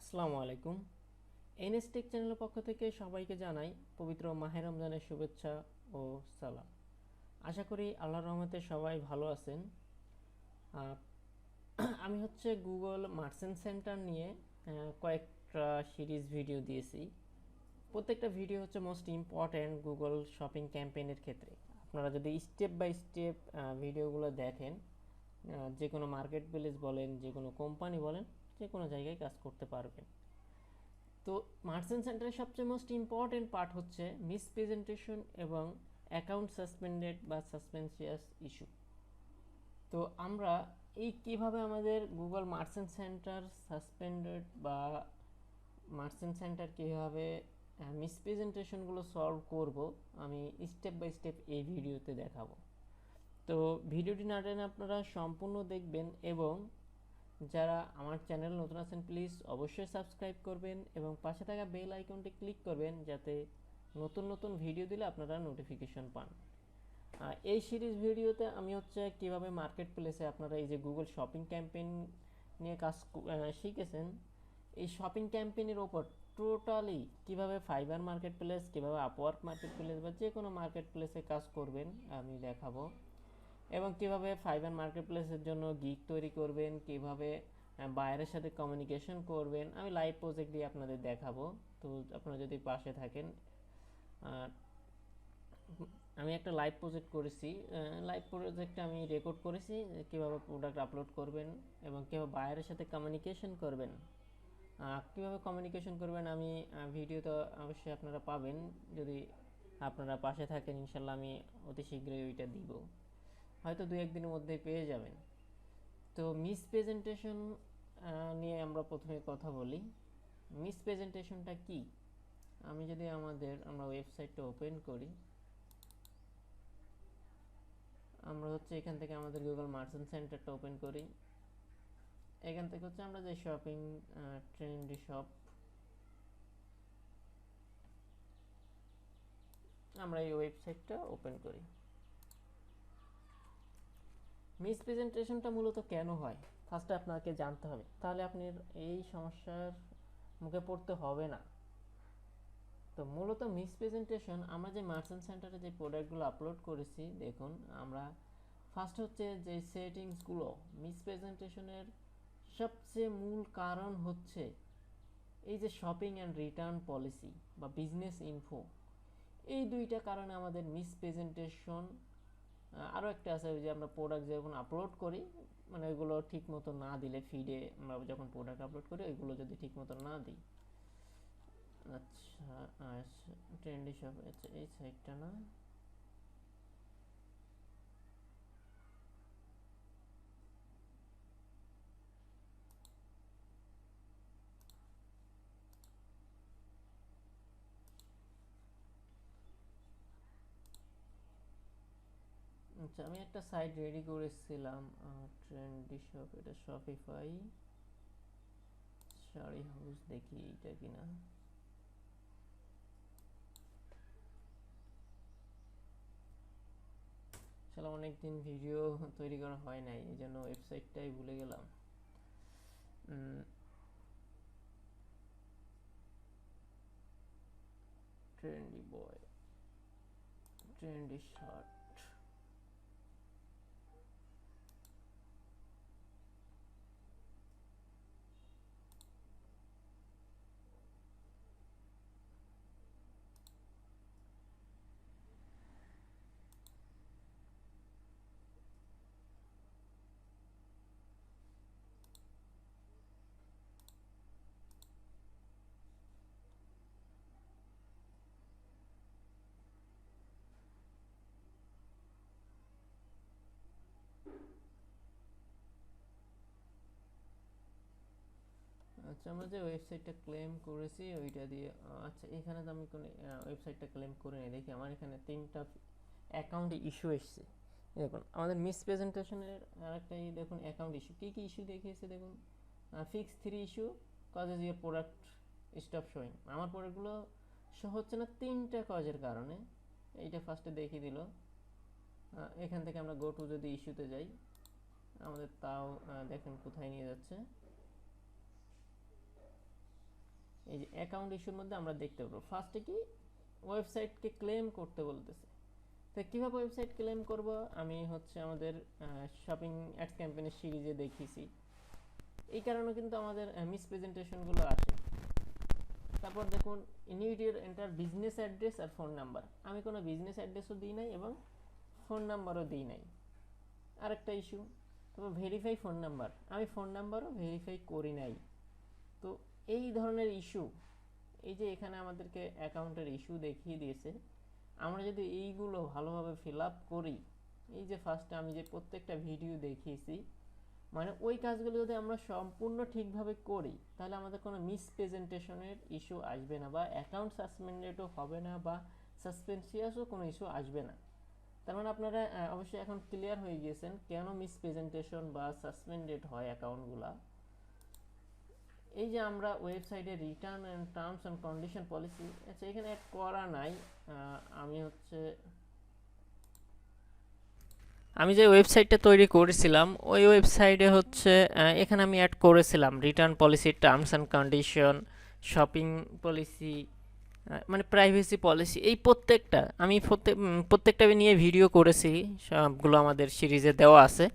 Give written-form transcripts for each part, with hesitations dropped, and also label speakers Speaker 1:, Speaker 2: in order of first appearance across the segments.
Speaker 1: আসসালামু আলাইকুম। এনএসটেক চ্যানেলের পক্ষ থেকে সবাইকে জানাই পবিত্র মাহে রমজানের শুভেচ্ছা ও সালাম। আশা করি আল্লাহর রহমতে সবাই ভালো আছেন। আহ, আমি হচ্ছে গুগল মার্চেন্ট সেন্টার নিয়ে কয়েকটা সিরিজ ভিডিও দিয়েছি। প্রত্যেকটা ভিডিও হচ্ছে মোস্ট ইম্পর্ট্যান্ট গুগল শপিং ক্যাম্পেইনের ক্ষেত্রে। আপনারা যদি স্টেপ বাই স্টেপ ভিডিওগুলো দেখেন, যে কোনো মার্কেট প্লেস বলেন, যে কোনো কোম্পানি বলেন, যে কোনো জায়গায় কাজ করতে পারবেন। তো মার্চেন্ট সেন্টারের সবচেয়ে মোস্ট ইম্পর্টেন্ট পার্ট হচ্ছে মিসপ্রেজেন্টেশন এবং অ্যাকাউন্ট সাসপেন্ডেড বা সাসপেন্সিয়াস ইস্যু। তো আমরা এই কিভাবে আমাদের গুগল মার্চেন্ট সেন্টার সাসপেন্ডেড বা মার্চেন্ট সেন্টার কীভাবে মিসপ্রেজেন্টেশনগুলো সলভ করব, আমি স্টেপ বাই স্টেপ এই ভিডিওতে দেখাবো। তো ভিডিওটি না টেনে আপনারা সম্পূর্ণ দেখবেন, এবং যারা আমার চ্যানেল নতুন আছেন প্লিজ অবশ্যই সাবস্ক্রাইব করবেন এবং পাশে থাকা বেল আইকনটি ক্লিক করবেন, যাতে নতুন নতুন ভিডিও দিলে আপনারা নোটিফিকেশন পান। এই সিরিজ ভিডিওতে আমি হচ্ছে কিভাবে মার্কেট প্লেসে আপনারা এই যে গুগল শপিং ক্যাম্পেইন নিয়ে কাজ শিখেছেন, এই শপিং ক্যাম্পেইনের ওপর টোটালি কিভাবে ফাইবার মার্কেট প্লেস, কীভাবে আপওয়ার্ক মার্কেট প্লেস বা যে কোনো মার্কেট প্লেসে কাজ করবেন আমি দেখাবো। এবং কিভাবে ফাইবার মার্কেট প্লেসের জন্য গিগ তৈরি করবেন, কিভাবে বায়ারের সাথে কমিউনিকেশন করবেন, আমি লাইভ প্রজেক্ট দিয়ে আপনাদের দেখাবো। তো আপনারা যদি পাশে থাকেন, আর আমি একটা লাইভ প্রজেক্ট করেছি, লাইভ প্রজেক্টে আমি রেকর্ড করেছি কীভাবে প্রোডাক্ট আপলোড করবেন এবং কীভাবে বায়ারের সাথে কমিউনিকেশন করবেন। কীভাবে কমিউনিকেশন করবেন আমি ভিডিও তো অবশ্যই আপনারা পাবেন, যদি আপনারা পাশে থাকেন ইনশাল্লাহ আমি অতি শীঘ্রই ওইটা দিব, হয়তো দু একদিনের মধ্যেই পেয়ে যাবেন। তো মিসপ্রেজেন্টেশন নিয়ে আমরা প্রথমে কথা বলি। মিসপ্রেজেন্টেশনটা কি? আমি যদি আমরা ওয়েবসাইটটা ওপেন করি, আমরা হচ্ছে এখান থেকে আমাদের গুগল মার্চেন্ট সেন্টারটা ওপেন করি। এখান থেকে হচ্ছে আমরা যে শপিং ট্রেন্ডি শপ, আমরা এই ওয়েবসাইটটা ওপেন করি। মিসপ্রেজেন্টেশনটা মূলত কেন হয় ফার্স্টে আপনাকে জানতে হবে, তাহলে আপনি এই সমস্যার মুখে পড়তে হবে না। তো মূলত মিসপ্রেজেন্টেশন, আমরা যে মার্চেন্ট সেন্টারে যে প্রোডাক্টগুলো আপলোড করেছি, দেখুন আমরা ফার্স্ট হচ্ছে যে সেটিংসগুলো, মিসপ্রেজেন্টেশনের সবচেয়ে মূল কারণ হচ্ছে এই যে শপিং অ্যান্ড রিটার্ন পলিসি বা বিজনেস ইনফো, এই দুইটা কারণে আমাদের মিসপ্রেজেন্টেশন। আরও একটা আছে, ওই যে আমরা প্রোডাক্ট যখন আপলোড করি, মানে ওইগুলো ঠিক মতো না দিলে, ফিডে আমরা যখন প্রোডাক্ট আপলোড করি ওইগুলো যদি ঠিক মতো না দিই। আচ্ছা, আচ্ছা, ট্রেন্ডি শপ, আচ্ছা এই সাইটটা না, আচ্ছা আমি একটা সাইট রেডি করেছিলাম, ট্রেন্ডি শপ, এটা শপিফাই শাড়ি হাউস, দেখি এটা কিনা। আসলে অনেকদিন ভিডিও তৈরি করা হয় নাই, এই জন্য ওয়েবসাইটটাই ভুলে গেলাম। ট্রেন্ডি বয়, ট্রেন্ডি শার্ট, আচ্ছা আমরা যে ওয়েবসাইটটা ক্লেম করেছি ওইটা দিয়ে, আচ্ছা এখানে তো আমি কোনো ওয়েবসাইটটা ক্লেম করে নিই, দেখি আমার এখানে 3টা অ্যাকাউন্ট ইস্যু এসছে। দেখুন আমাদের মিসপ্রেজেন্টেশনের আরেকটা দেখুন অ্যাকাউন্ট ইস্যু, কী কী ইস্যু দেখিয়েছে দেখুন। Fix 3 issue causes your product stop showing, আমার প্রোডাক্টগুলো শো হচ্ছে না 3টা কজের কারণে। এইটা ফার্স্টে দেখিয়ে দিল। এখান থেকে আমরা গো টু যদি ইস্যুতে যাই, আমাদের তাও দেখেন কোথায় নিয়ে যাচ্ছে। এই যে অ্যাকাউন্ট ইস্যুর মধ্যে আমরা দেখতে পাবো ফার্স্টে কি ওয়েবসাইটকে ক্লেম করতে বলতেছে। তো কীভাবে ওয়েবসাইট ক্লেম করব আমি হচ্ছে আমাদের শপিং অ্যাডস ক্যাম্পেইনের সিরিজে দেখিয়েছি। এই কারণে কিন্তু আমাদের মিসপ্রেজেন্টেশনগুলো আসে। তারপর দেখুন ইনিডিয়েট এন্টার বিজনেস অ্যাড্রেস আর ফোন নাম্বার। আমি কোনো বিজনেস অ্যাড্রেসও দিই নাই এবং ফোন নাম্বারও দিই নাই। আরেকটা ইস্যু, তারপর ভেরিফাই ফোন নাম্বার, আমি ফোন নাম্বারও ভেরিফাই করি নাই। তো এই ধরনের ইস্যু, এই যে এখানে আমাদেরকে অ্যাকাউন্টের ইস্যু দেখিয়ে দিয়েছে, আমরা যদি এইগুলো ভালোভাবে ফিল আপ করি, এই যে ফার্স্টে আমি যে প্রত্যেকটা ভিডিও দেখিয়েছি, মানে ওই কাজগুলো যদি আমরা সম্পূর্ণ ঠিকভাবে করি তাহলে আমাদের কোনো মিসপ্রেজেন্টেশনের ইস্যু আসবে না, বা অ্যাকাউন্ট সাসপেন্ডেডও হবে না, বা সাসপেন্সিয়াসও কোনো ইস্যু আসবে না। তার মানে আপনারা অবশ্যই এখন ক্লিয়ার হয়ে গিয়েছেন কেন মিসপ্রেজেন্টেশন বা সাসপেন্ডেড হয় অ্যাকাউন্টগুলা। এই যে আমরা ওয়েবসাইটে return and terms and condition policy, আচ্ছা এখানে অ্যাড করা নাই। আমি যে ওয়েবসাইটটা তৈরি করেছিলাম ওই ওয়েবসাইটে হচ্ছে এখানে আমি অ্যাড করেছিলাম return policy, terms and condition, shopping policy, মানে প্রাইভেসি পলিসি, এই প্রত্যেকটা নিয়ে ভিডিও করেছি, সবগুলো আমাদের সিরিজে দেওয়া আছে।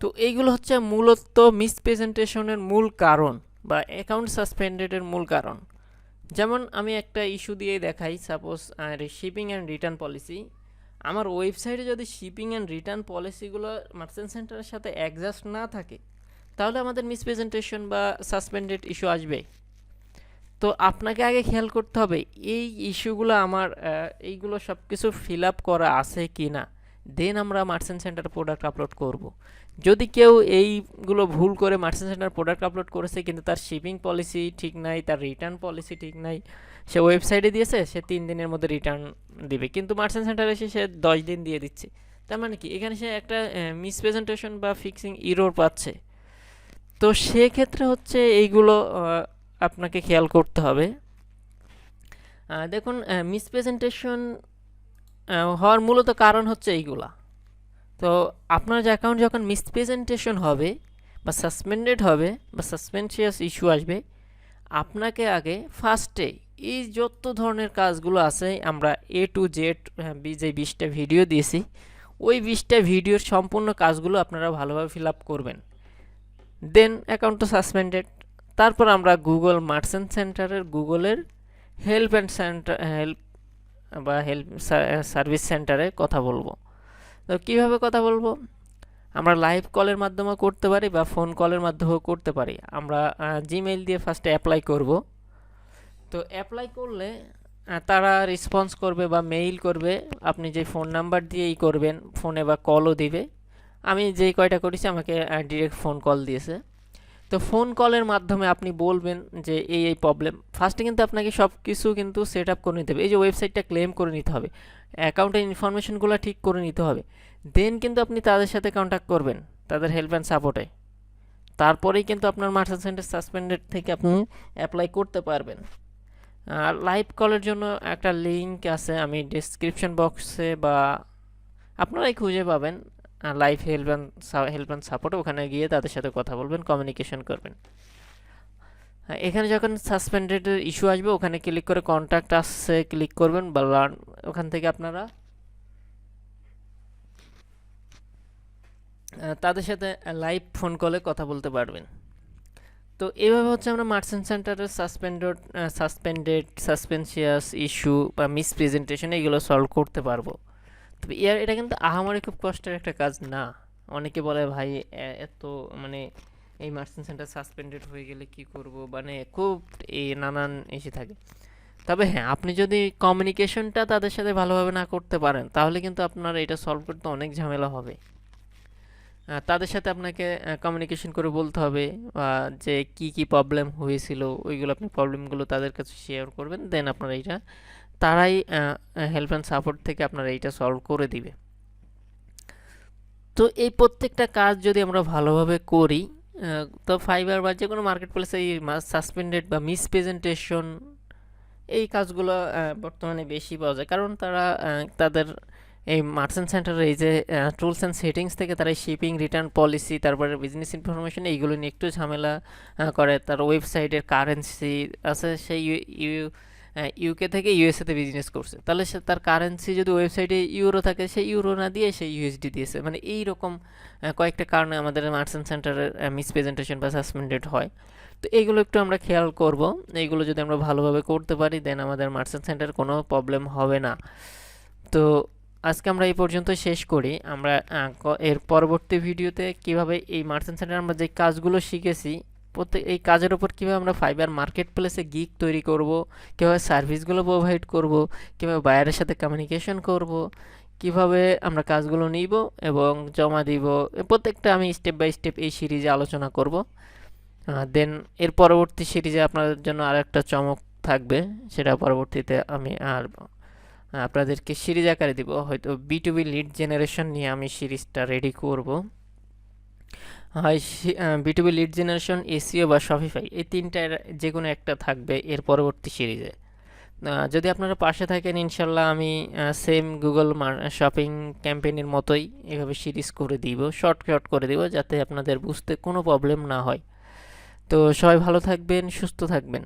Speaker 1: তো এইগুলো হচ্ছে মূলত মিসপ্রেজেন্টেশনের মূল কারণ বা অ্যাকাউন্ট সাসপেন্ডেডের মূল কারণ। যেমন আমি একটা ইস্যু দিয়ে দেখাই, suppose shipping and return policy. আমার ওয়েবসাইটে যদি শিপিং অ্যান্ড রিটার্ন পলিসিগুলো মার্চেন্ট সেন্টারের সাথে অ্যাডজাস্ট না থাকে তাহলে আমাদের মিসপ্রেজেন্টেশন বা সাসপেন্ডেড ইস্যু আসবে। তো আপনাকে আগে খেয়াল করতে হবে এই ইস্যুগুলো আমার এইগুলো সব কিছু ফিল আপ করা আছে কি না, দেন আমরা মার্চেন্ট সেন্টার প্রোডাক্ট আপলোড করব। যদি কেউ এইগুলো ভুল করে মার্চেন্ট সেন্টার প্রোডাক্ট আপলোড করেছে কিন্তু তার শিপিং পলিসি ঠিক নাই, তার রিটার্ন পলিসি ঠিক নাই, সে ওয়েবসাইটে দিয়েছে সে 3 দিনের মধ্যে রিটার্ন দিবে, কিন্তু মার্চেন্ট সেন্টারে এসে সে 10 দিন দিয়ে দিচ্ছে, তার মানে কি এখানে সে একটা মিসপ্রেজেন্টেশন বা ফিক্সিং ইরর পাচ্ছে। তো সেক্ষেত্রে হচ্ছে এইগুলো আপনাকে খেয়াল করতে হবে। দেখুন মিসপ্রেজেন্টেশন হওয়ার মূলত কারণ হচ্ছে এইগুলা। তো আপনার যে অ্যাকাউন্ট যখন মিসপ্রেজেন্টেশন হবে বা সাসপেন্ডেড হবে বা সাসপেন্সিয়াস ইস্যু আসবে, আপনাকে আগে ফার্স্টে এই যত ধরনের কাজগুলো আছে আমরা A to Z যে 20টা ভিডিও দিয়েছি ওই 20টা ভিডিওর সম্পূর্ণ কাজগুলো আপনারা ভালোভাবে ফিল আপ করবেন, দেন অ্যাকাউন্ট তো সাসপেন্ডেড। তারপর আমরা গুগল মার্চেন্ট সেন্টারের গুগলের হেল্প সার্ভিস সেন্টারে কথা বলবো। তো কীভাবে কথা বলবো, আমরা লাইভ কলের মাধ্যমেও করতে পারি বা ফোন কলের মাধ্যমেও করতে পারি। আমরা জিমেইল দিয়ে ফার্স্টে অ্যাপ্লাই করব। তো অ্যাপ্লাই করলে তারা রেসপন্স করবে বা মেইল করবে, আপনি যে ফোন নাম্বার দিয়েই করবেন, ফোনে বা কলও দিবে। আমি যেই কয়টা করেছি আমাকে ডিরেক্ট ফোন কল দিয়েছে। তো ফোন কলের মাধ্যমে আপনি বলবেন যে এই প্রবলেম, ফার্স্টে কিন্তু আপনাকে সব কিছু কিন্তু সেট আপ করে নিতে হবে। এই যে ওয়েবসাইটটা ক্লেম করে নিতে হবে, অ্যাকাউন্টের ইনফরমেশনগুলো ঠিক করে নিতে হবে, দেন কিন্তু আপনি তাদের সাথে কন্ট্যাক্ট করবেন, তাদের হেল্প অ্যান্ড সাপোর্টে। তারপরেই কিন্তু আপনার মার্চেন্ট সেন্টার সাসপেন্ডেড থেকে আপনি অ্যাপ্লাই করতে পারবেন। আর লাইভ কলের জন্য একটা লিঙ্ক আছে, আমি ডিসক্রিপশন বক্সে বা আপনারাই খুঁজে পাবেন, লাইভ হেল্প অ্যান্ড সাপোর্ট, ওখানে গিয়ে তাদের সাথে কথা বলবেন, কমিউনিকেশন করবেন। এখানে যখন সাসপেন্ডেডের ইস্যু আসবে ওখানে ক্লিক করে কন্ট্যাক্ট আসছে ক্লিক করবেন, বা ওখান থেকে আপনারা তাদের সাথে লাইভ ফোন কলে কথা বলতে পারবেন। তো এইভাবে হচ্ছে আমরা মার্চেন্ট সেন্টারের সাসপেন্ডেড, সাসপেন্সিয়াস ইস্যু বা মিসপ্রেজেন্টেশন এইগুলো সলভ করতে পারবো। তবে এটা কিন্তু আহামরি খুব কষ্টের একটা কাজ না। অনেকে বলে ভাই এত মানে এই মার্চেন্ট সেন্টার সাসপেন্ডেড হয়ে গেলে কি করব, মানে খুব এই নানান এসে থাকে। তবে হ্যাঁ, আপনি যদি কমিউনিকেশনটা তাদের সাথে ভালোভাবে না করতে পারেন তাহলে কিন্তু আপনার এটা সলভ করতে অনেক ঝামেলা হবে। তাদের সাথে আপনাকে কমিউনিকেশন করে বলতে হবে যে কি প্রবলেম হয়েছিল, ওইগুলো আপনি প্রবলেমগুলো তাদের কাছে শেয়ার করবেন, দেন আপনারা এইটা তারাই হেল্প অ্যান্ড সাপোর্ট থেকে আপনারা এইটা সলভ করে দিবে। তো এই প্রত্যেকটা কাজ যদি আমরা ভালোভাবে করি তো ফাইবার বা যে কোনো মার্কেট প্লেসে এই সাসপেন্ডেড বা মিসপ্রেজেন্টেশন এই কাজগুলো বর্তমানে বেশি পাওয়া যায়, কারণ তারা তাদের এই মার্চেন্ট সেন্টারের এই যে টুলস অ্যান্ড সেটিংস থেকে তারা শিপিং রিটার্ন পলিসি, তারপরে বিজনেস ইনফরমেশন, এইগুলো নিয়ে একটু ঝামেলা করে। তার ওয়েবসাইটের কারেন্সি আছে, সেই ইউকে থেকে ইউএসএতে বিজনেস করছে, তাহলে সে তার কারেন্সি যদি ওয়েবসাইটে ইউরো থাকে, সে ইউরো না দিয়ে সে ইউএসডি দিয়েছে। মানে এই রকম কয়েকটা কারণে আমাদের মার্চেন্ট সেন্টারের মিসপ্রেজেন্টেশন বা সাসপেন্ডেড হয়। তো এইগুলো একটু আমরা খেয়াল করব। এইগুলো যদি আমরা ভালোভাবে করতে পারি, দেন আমাদের মার্চেন্ট সেন্টার কোনো প্রবলেম হবে না। তো আজকে আমরা এই পর্যন্ত শেষ করি। আমরা এর পরবর্তী ভিডিওতে কিভাবে এই মার্চেন্ট সেন্টার আমরা যে কাজগুলো শিখেছি, প্রত্যেক এই কাজের ওপর কীভাবে আমরা ফাইবার মার্কেট প্লেসে গিগ তৈরি করব, কীভাবে সার্ভিসগুলো প্রোভাইড করব, কীভাবে বায়ারের সাথে কমিউনিকেশন করব, কিভাবে আমরা কাজগুলো নিব এবং জমা দিব, প্রত্যেকটা আমি স্টেপ বাই স্টেপ এই সিরিজে আলোচনা করব। দেন এর পরবর্তী সিরিজে আপনাদের জন্য আর একটা চমক থাকবে, সেটা পরবর্তীতে আমি আর আপনাদেরকে সিরিজ আকারে দিব। হয়তো B2B লিড জেনারেশন নিয়ে আমি সিরিজটা রেডি করব। হয় B2B লিড জেনারেশন, এসইও বা শপিফাই, এই তিনটার যে কোনো একটা থাকবে এর পরবর্তী সিরিজে। যদি আপনারা পাশে থাকেন, ইনশাল্লাহ আমি সেম গুগল শপিং ক্যাম্পেইনের মতোই এভাবে সিরিজ করে দিব, শর্টকাট করে দিব, যাতে আপনাদের বুঝতে কোনো প্রবলেম না হয়। তো সবাই ভালো থাকবেন, সুস্থ থাকবেন।